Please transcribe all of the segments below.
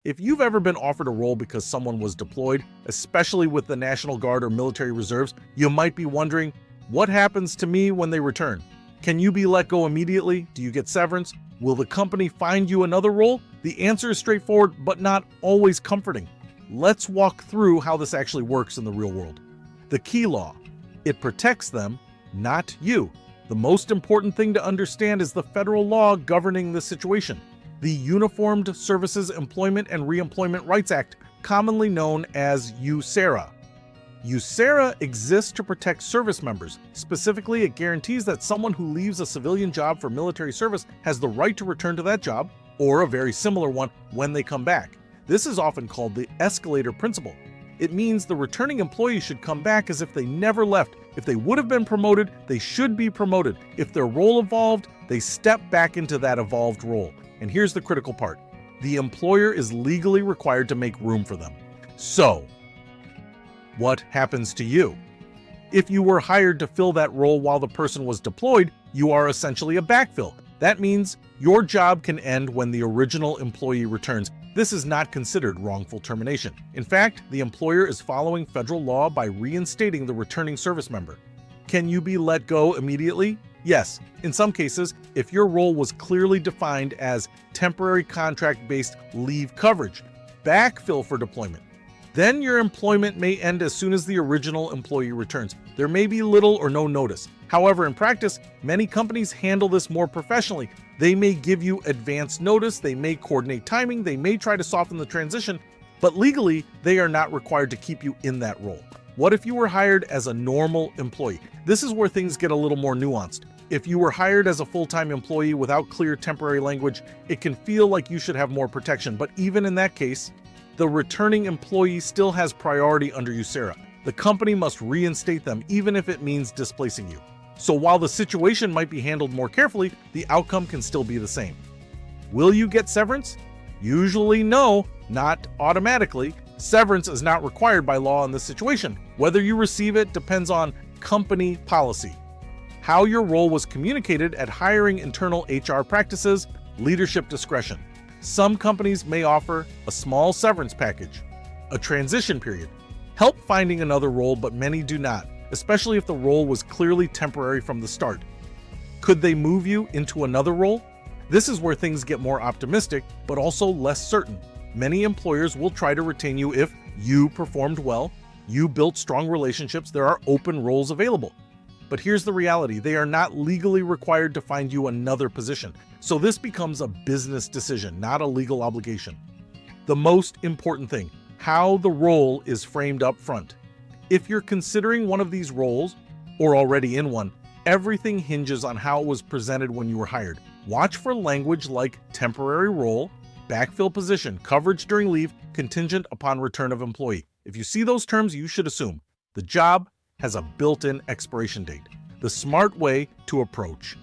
If you've ever been offered a role because someone was deployed, especially with the National Guard or military reserves, you might be wondering, what happens to me when they return? Can you be let go immediately? Do you get severance? Will the company find you another role? The answer is straightforward, but not always comforting. Let's walk through how this actually works in the real world. The key law. It protects them, not you. The most important thing to understand is the federal law governing this situation. The Uniformed Services Employment and Reemployment Rights Act, commonly known as USERRA. USERRA exists to protect service members. Specifically, it guarantees that someone who leaves a civilian job for military service has the right to return to that job, or a very similar one, when they come back. This is often called the escalator principle. It means the returning employee should come back as if they never left. If they would have been promoted, they should be promoted. If their role evolved, they step back into that evolved role. And here's the critical part. The employer is legally required to make room for them. So, what happens to you? If you were hired to fill that role while the person was deployed, you are essentially a backfill. That means your job can end when the original employee returns. This is not considered wrongful termination. In fact, the employer is following federal law by reinstating the returning service member. Can you be let go immediately? Yes, in some cases, if your role was clearly defined as temporary contract-based leave coverage, backfill for deployment. Then your employment may end as soon as the original employee returns. There may be little or no notice. However, in practice, many companies handle this more professionally. They may give you advance notice, they may coordinate timing, they may try to soften the transition, but legally, they are not required to keep you in that role. What if you were hired as a normal employee? This is where things get a little more nuanced. If you were hired as a full-time employee without clear temporary language, it can feel like you should have more protection, but even in that case, the returning employee still has priority under USERRA. The company must reinstate them even if it means displacing you. So while the situation might be handled more carefully, the outcome can still be the same. Will you get severance? Usually no, not automatically. Severance is not required by law in this situation. Whether you receive it depends on company policy, how your role was communicated at hiring, internal HR practices, leadership discretion. Some companies may offer a small severance package, a transition period, help finding another role, but many do not, especially if the role was clearly temporary from the start. Could they move you into another role? This is where things get more optimistic, but also less certain. Many employers will try to retain you if you performed well, you built strong relationships, there are open roles available. But here's the reality, they are not legally required to find you another position. So this becomes a business decision, not a legal obligation. The most important thing, how the role is framed up front. If you're considering one of these roles, or already in one, everything hinges on how it was presented when you were hired. Watch for language like temporary role, backfill position, coverage during leave, contingent upon return of employee. If you see those terms, you should assume the job has a built-in expiration date. The smart way to approach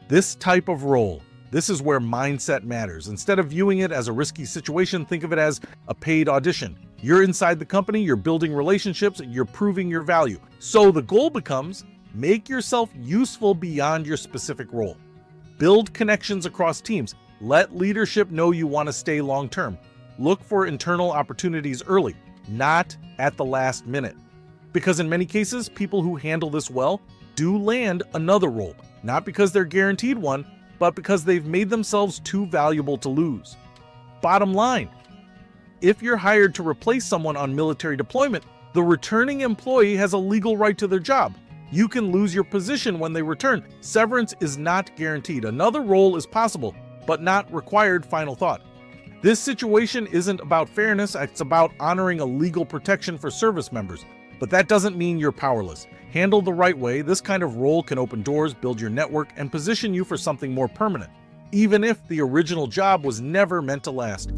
this type of role, this is where mindset matters. Instead of viewing it as a risky situation, think of it as a paid audition. You're inside the company, you're building relationships, you're proving your value. So the goal becomes, make yourself useful beyond your specific role. Build connections across teams. Let leadership know you want to stay long-term. Look for internal opportunities early, not at the last minute. Because in many cases, people who handle this well do land another role, not because they're guaranteed one, but because they've made themselves too valuable to lose. Bottom line, if you're hired to replace someone on military deployment, the returning employee has a legal right to their job. You can lose your position when they return. Severance is not guaranteed. Another role is possible, but not required. Final thought. This situation isn't about fairness, it's about honoring a legal protection for service members. But that doesn't mean you're powerless. Handled the right way, this kind of role can open doors, build your network, and position you for something more permanent, even if the original job was never meant to last.